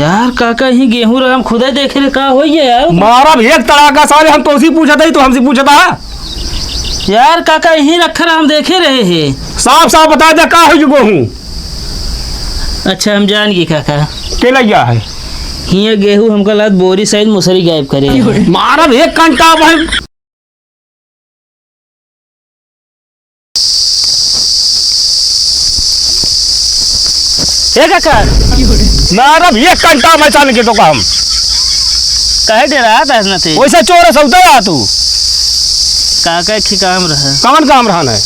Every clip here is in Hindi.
यार काका ही गेहूं हम खुद ही देखे का हो यार मारा भी एक तड़ाका सारे हम तो उसी पूछा था, तो हमसे पूछा था यार काका यही रखा हम देखे रहे हैं। साफ साफ बता दे का हो गेहूं। अच्छा हम जान गए काका के लगिया है हिया गेहूं हमका लात बोरी सहित मुसरी गायब करे मारा भी एक घंटा भाई काका मारा भी एक घंटा मैं चाल के तो काम कहे डे रहा था ना थे वैसे चोर सौदा आ तू काका की काम रहा कौन काम रहा है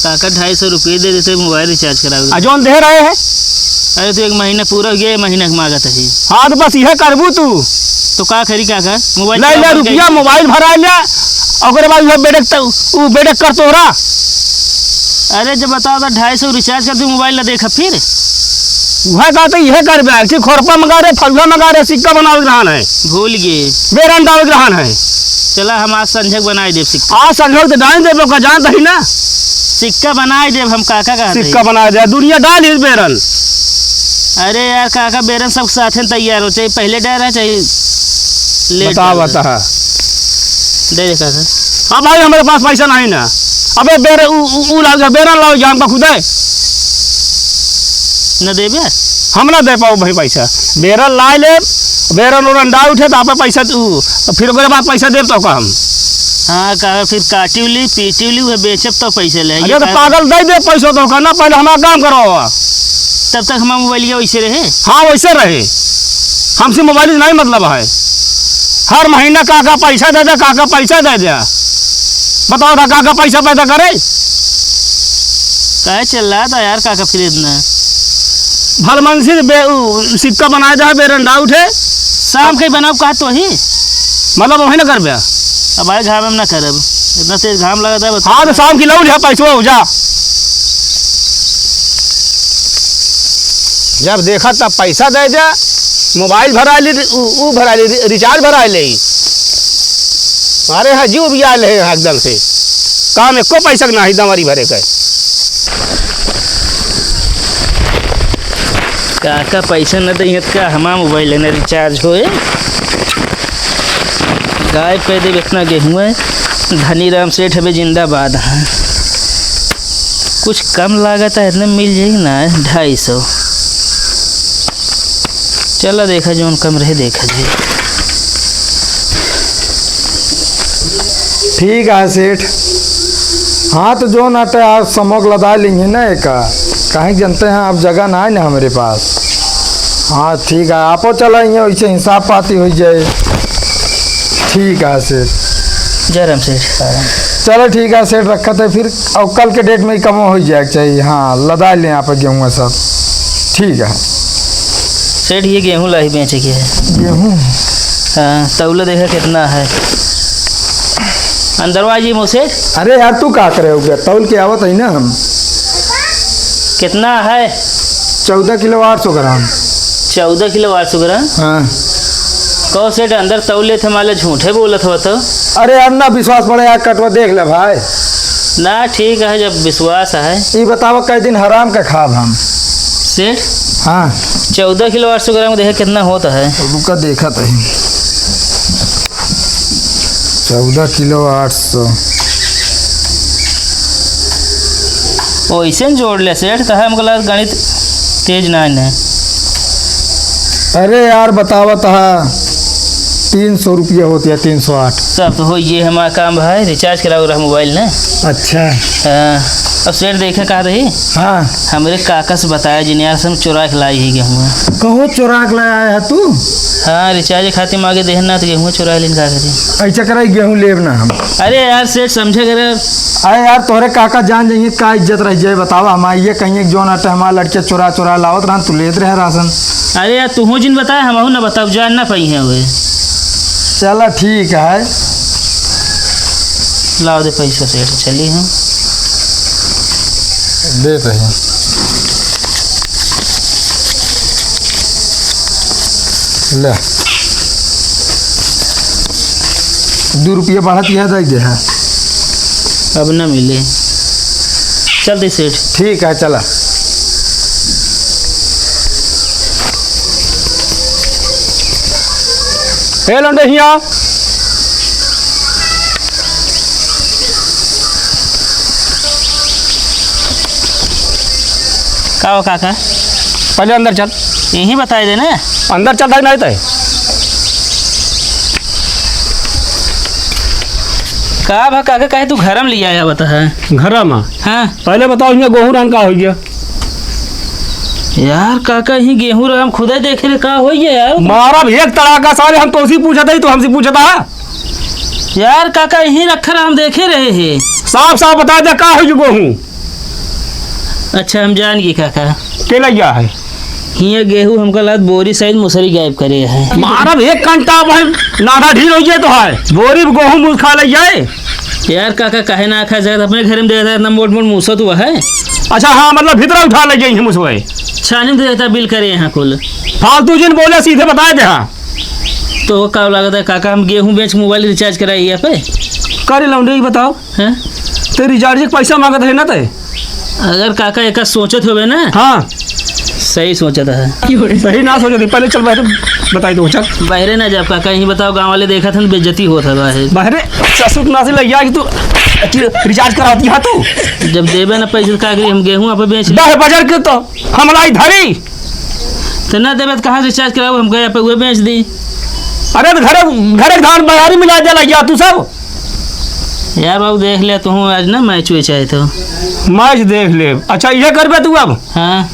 काका 250 रुपये दे देते मोबाइल रिचार्ज करा अजोन दे रहे हैं। अरे तो एक महीना पूरा हो गया, महीना मांगत है। हाँ तो बस यह करबू तू तो का खरी काका मोबाइल ले ले रुपया मोबाइल भरा लिया और बाद वह बेडक कर तोरा। अरे जब बताओ तो 250 रिचार्ज कर दू मोबाइल ना देखा फिर वह कहते यह कर बैग खोरपा मंगा रहे, फलुआ मंगा रहे, सिक्का बनावे रहन है, भूल गए बेरन डावे रहन है। चला हम आज संझक बनाए देव सिक्का। आज संझक तो डाल दे का जान दही ना सिक्का बनाए देव हम काका का सिक्का बना दे दुनिया डाल ही बेरन। अरे यार काका बेरन सब साथ तैयार हो चाहिए, पहले डर चाहिए बता बता दे दे काका। हाँ भाई हमारे पास पैसा नहीं ना, अबे बेरन लाओ जान का खुद है न देबे हम ना दे पाओ भाई पैसा। बेरन ला ले बेरन उरन डा उठे तो आप पैसा तू फिर ओकरे बाद पैसा देव तो का हम। हाँ काका फिर काटी उली पीटी उली वह बेचब तो पैसे ले। अरे तो पागल दे दे पैसा तो का ना, पहले हमारा काम करो तब तक हमारा मोबाइल वैसे रहे। हाँ वैसे रहे, हमसे मोबाइल नहीं मतलब है। हर महीना काका पैसा दे दे, काका पैसा दे दे। बताओ था काका पैसा पैदा करे कहे चल रहा था यार काका फिर इतना भलमनसी सिक्का बनाया जाए बेरन डा उठे शाम के बनाओ कहा तो ही मतलब वही ना कर बे। अब आए घाम में ना करब इतना तेज घाम लगा था। हाँ तो शाम की लो लिया पैसा हो जा। जब देखा तब पैसा दे जा, मोबाइल भरा ली भरा ली रिचार्ज भरा ले। अरे हाँ जीव भी आए हैं एकदम से काम एको पैसा ना ही दमारी भरे के। काका पैसा न दे का हमारा मोबाइल है रिचार्ज होए गायब कर दे। इतना गेहूँ है धनी राम सेठ अभी जिंदाबाद है। कुछ कम लागत है इतने मिल जाएगी ना 250। चलो देखा जो कम रहे देखा जाए। ठीक है सेठ। हाँ तो जो नाटे आप समोक लदा लेंगे ना एक कहीं जानते हैं आप जगह ना है ना हमारे पास। हाँ ठीक है आप चलाइए वैसे हिसाब पाती हो जाए। ठीक है सेठ जय राम सेठ। चलो ठीक है सेठ रखा था फिर और कल के डेट में ही कम हो जाए चाहिए। हाँ लदा लें आप गेहूँ सब। ठीक है सेठ ये गेहूँ लाई बेचे के है गेहूँ। हाँ तौला देखा कितना है अंदर जी मुझसे। अरे यार तू का करे हो गया तौल के आवत है ना हम। कितना है 14 किलो 800 ग्राम। 14 किलो 800 ग्राम। हाँ कहो सेठ अंदर तौले थे माले झूठे बोलत हो तो। अरे यार ना विश्वास पड़े यार कटवा देख ले भाई ना ठीक है जब विश्वास है। ये बताओ कई दिन हराम का खाब हम सेठ। हाँ 14 किलो 800 ग्राम देखा कितना होता है। रुका देखा था 14 किलो 800 वैसे जोड़ ले सेठ तो हमको लगा गणित तेज ना है। अरे यार बतावा था 300 रुपये होती है 308। सब तो हो ये हमारा काम भाई रिचार्ज कराओ रहा मोबाइल ना। अच्छा हाँ अब सेठ देखा कहा रही। हाँ हमारे काका से बताया जिनियार से हम चुरा के लाई ही गेहूँ। कहो चुरा के लाया है तू। हाँ रिचार्ज खातिर मांगे देना तो गेहूँ चुरा लेन का करी। ऐसा कराई गेहूँ लेब ना हम। अरे यार सेठ समझे कर। अरे यार तोहरे काका जान जाइए का इज्जत रह जाए बतावा हम ये कहीं जो ना हमारा लड़के चुरा लावत रहा तू लेत रहे राशन। अरे यार तू जिन बताया हम ना बताओ जान ना पाई है वे। चला ठीक है लाओ दे पैसा सेठ चलिए हम देते हैं। ले 2 रुपये बढ़त यह दे दे है अब ना मिले। चल दे सेठ। ठीक है चला। हे लौंडे हिया का हो काका, पहले अंदर चल। यही बताए दे ना। अंदर चल नहीं तो का भा काका, कहे तू घर में लिया आया बता है। घर में हाँ पहले बताओ यहाँ गेहूँ रान का हो गया। यार काका, यही गेहूं हम खुद ही देखे का हो गया यार। मारा भी एक तड़ाका सारे, हम तो उसी पूछा था, तो हमसे पूछा था यार काका, यही रखा हम देखे रहे हैं। साफ साफ बता दे का हो गेहूँ। अच्छा हम जान गए काका, के लिया है हिया गेहूं हमका लाद बोरी सहित मुसरी गायब करे है। मारा भी एक घंटा भाई नाधा ढील हो जाए तो है बोरी गेहूँ मूस खा ले जाए। यार काका कहे ना खा जाए, अपने घर में दे देता इतना मोट मोट मूसा तो है। अच्छा हाँ मतलब भीतर उठा ले जाए मुझे छानी में दे देता बिल करे यहाँ कुल फालतू जिन बोले सीधे बताए दे। हाँ तो का लगता है काका, हम गेहूं बेच मोबाइल रिचार्ज कराए यहाँ पे करे लौंडे ही बताओ हैं। तो रिचार्ज के पैसा मांगत है ना ते। अगर काका एक सोचत हो ना। हाँ सही सोचा था। सही ना सोचा थी, पहले चल बाहर बताई दो। चल बाहरे ना जा काका, यही बताओ गाँव वाले देखा था बेइज्जती होता बाहर। बाहरे ससुर नासी लग गया कि तू रिचार्ज कराती है तू। जब देवे ना पैसे का हम गेहूँ आप बेच दस बजर के तो हमला धरी तो ना देवे तो कहाँ रिचार्ज कराओ, हम गए पे वो बेच दी। अरे तो घरे धान बयारी मिला दे लग गया तू सब। यार बाबू देख ले तू, आज ना मैच हुए चाहे तो मैच देख ले। अच्छा ये करबे तू अब। हाँ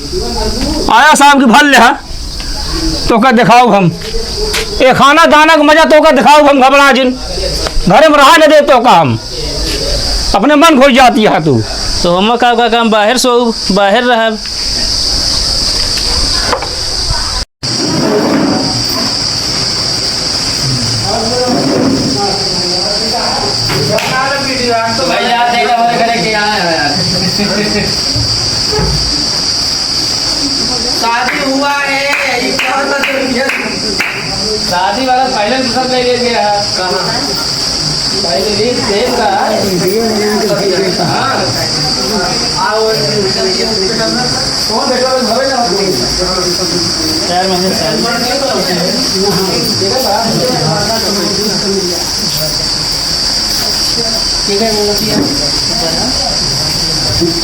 आया शाम की भल ले। हाँ तो का दिखाओ हम ये खाना दाना का मजा तो का दिखाओ हम। घबरा जिन घरे में रहा नहीं दे तो का हम अपने मन खोज जाती है तू। तो हम का काम बाहर सो बाहर रहा। शादी हुआ है, शादी वाला फाइनल सब ले गया कहाँ पहले देख रहा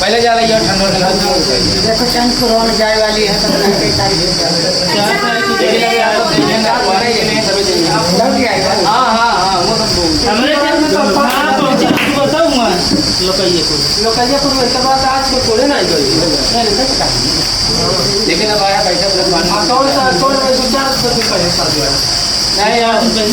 पहले जा रही है ठंडा देखो चंद पुरान जाए वाली है हाँ हाँ हाँ वो लोकैयापुर में इसके बाद आज को थोड़े ना लेकिन अब आया पैसा नहीं यार ठीक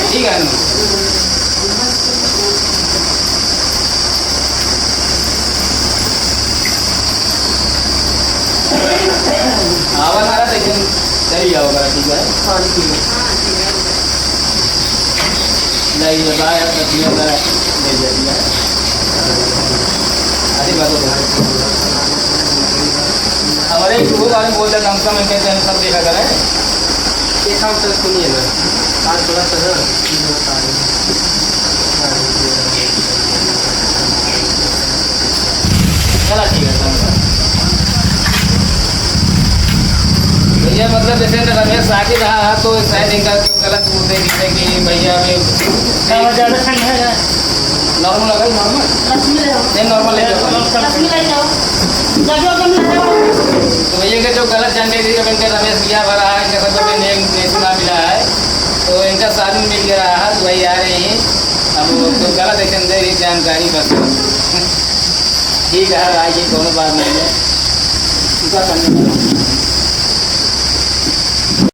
है आवाज आ रहा था चली जाओ ठीक है नहीं बताया अरे बात हमारे वो वाले बोलते कम से कम कहते हैं सब देखा करें एक काम तो सुनिए ना आज थोड़ा सा चला ठीक है भैया मतलब जैसे रमेश आगे रहा तो शायद एक गलत बोलते कि भैया में ज़्यादा ठंड है नॉर्मल लगा नॉर्मल नहीं नॉर्मल ले जाओ तो भैया के जो गलत जानकारी जब इनका रमेश भैया भरा है इनका सबको भी नहीं सुना मिला है तो इनका साधन मिल गया है तो वही आ रहे हैं अब तो गलत एक्शन दे रही जानकारी बस ठीक है आइए कोनो बात नहीं है उनका करने